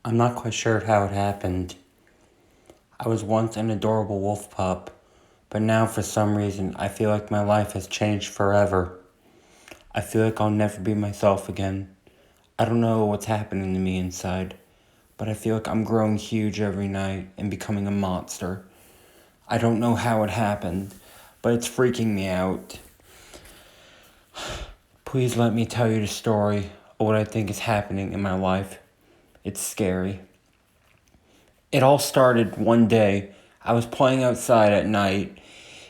I'm not quite sure how it happened. I was once an adorable wolf pup, but now for some reason I feel like my life has changed forever. I feel like I'll never be myself again. I don't know what's happening to me inside, but I feel like I'm growing huge every night and becoming a monster. I don't know how it happened, but it's freaking me out. Please let me tell you the story of what I think is happening in my life. It's scary. It all started one day. I was playing outside at night.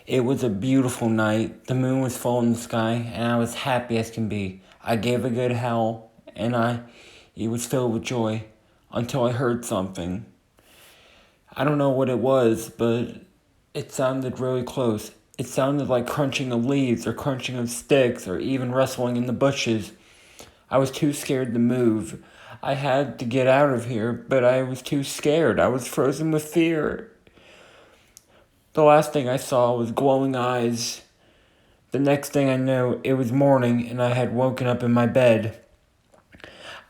It was a beautiful night. The moon was full in the sky, and I was happy as can be. I gave a good howl, and it was filled with joy until I heard something. I don't know what it was, but it sounded really close. It sounded like crunching of leaves or crunching of sticks or even rustling in the bushes. I was too scared to move. I had to get out of here, but I was too scared. I was frozen with fear. The last thing I saw was glowing eyes. The next thing I knew, it was morning and I had woken up in my bed.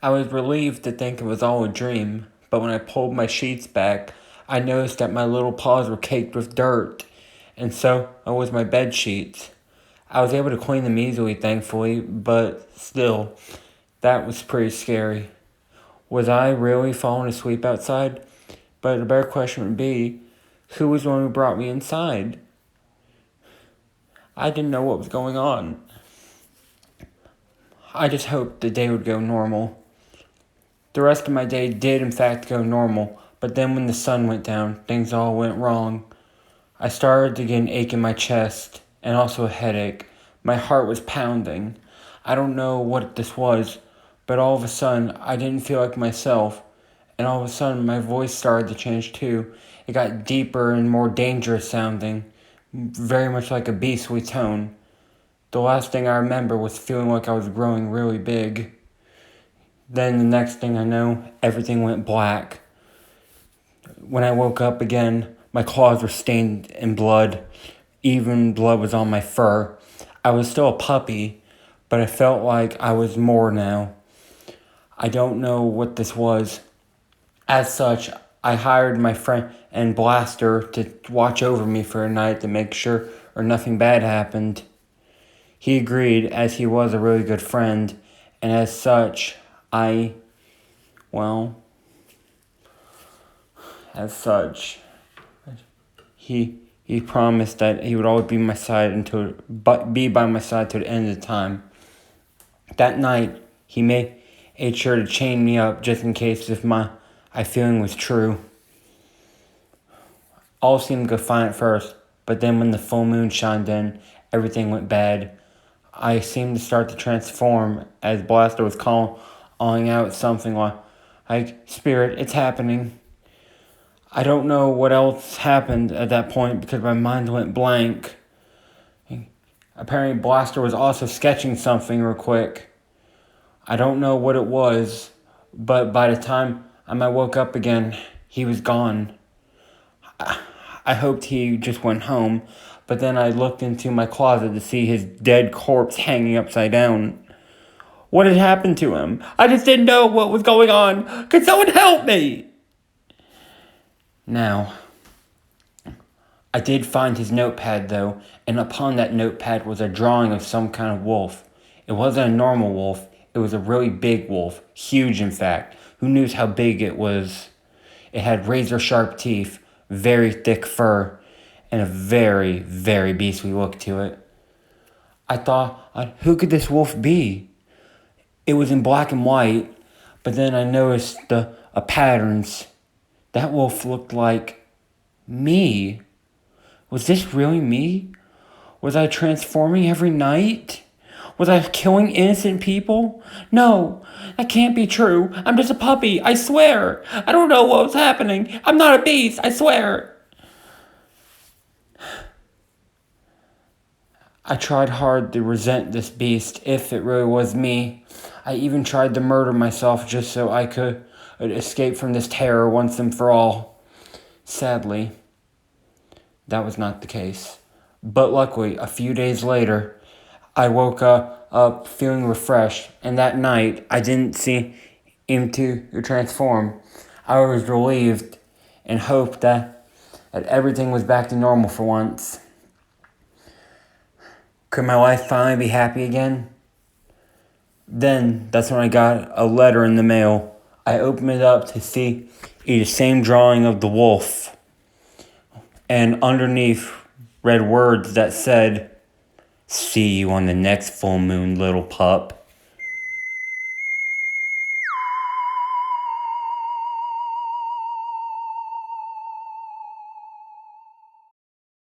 I was relieved to think it was all a dream, but when I pulled my sheets back, I noticed that my little paws were caked with dirt, and so was my bed sheets. I was able to clean them easily, thankfully, but still, that was pretty scary. Was I really falling asleep outside? But the better question would be, who was the one who brought me inside? I didn't know what was going on. I just hoped the day would go normal. The rest of my day did in fact go normal, but then when the sun went down, things all went wrong. I started to get an ache in my chest, and also a headache. My heart was pounding. I don't know what this was, but all of a sudden, I didn't feel like myself, and all of a sudden, my voice started to change too. It got deeper and more dangerous sounding, very much like a beastly tone. The last thing I remember was feeling like I was growing really big. Then the next thing I know, everything went black. When I woke up again, my claws were stained in blood. Even blood was on my fur. I was still a puppy, but I felt like I was more now. I don't know what this was. As such, I hired my friend and Blaster to watch over me for a night to make sure or nothing bad happened. He agreed as he was a really good friend, and as such, well, as such, he promised that he would always be my side be by my side till the end of the time. That night, he made sure to chain me up just in case if my feeling was true. All seemed to go fine at first, but then when the full moon shined in, everything went bad. I seemed to start to transform as Blaster was calling out something like, "Spirit, it's happening." I don't know what else happened at that point because my mind went blank. Apparently Blaster was also sketching something real quick. I don't know what it was, but by the time I woke up again, he was gone. I hoped he just went home, but then I looked into my closet to see his dead corpse hanging upside down. What had happened to him? I just didn't know what was going on. Could someone help me? Now, I did find his notepad though, and upon that notepad was a drawing of some kind of wolf. It wasn't a normal wolf, it was a really big wolf, huge in fact. Who knows how big it was? It had razor sharp teeth, very thick fur, and a very, very beastly look to it. I thought, who could this wolf be? It was in black and white, but then I noticed the patterns. That wolf looked like me. Was this really me? Was I transforming every night? Was I killing innocent people? No, that can't be true. I'm just a puppy, I swear. I don't know what was happening. I'm not a beast, I swear. I tried hard to resent this beast if it really was me. I even tried to murder myself just so I could escape from this terror once and for all. Sadly, that was not the case. But luckily, a few days later, I woke up feeling refreshed, and that night, I didn't see him to transform. I was relieved and hoped that everything was back to normal for once. Could my life finally be happy again? Then, that's when I got a letter in the mail. I opened it up to see the same drawing of the wolf. And underneath read words that said, "See you on the next full moon, little pup."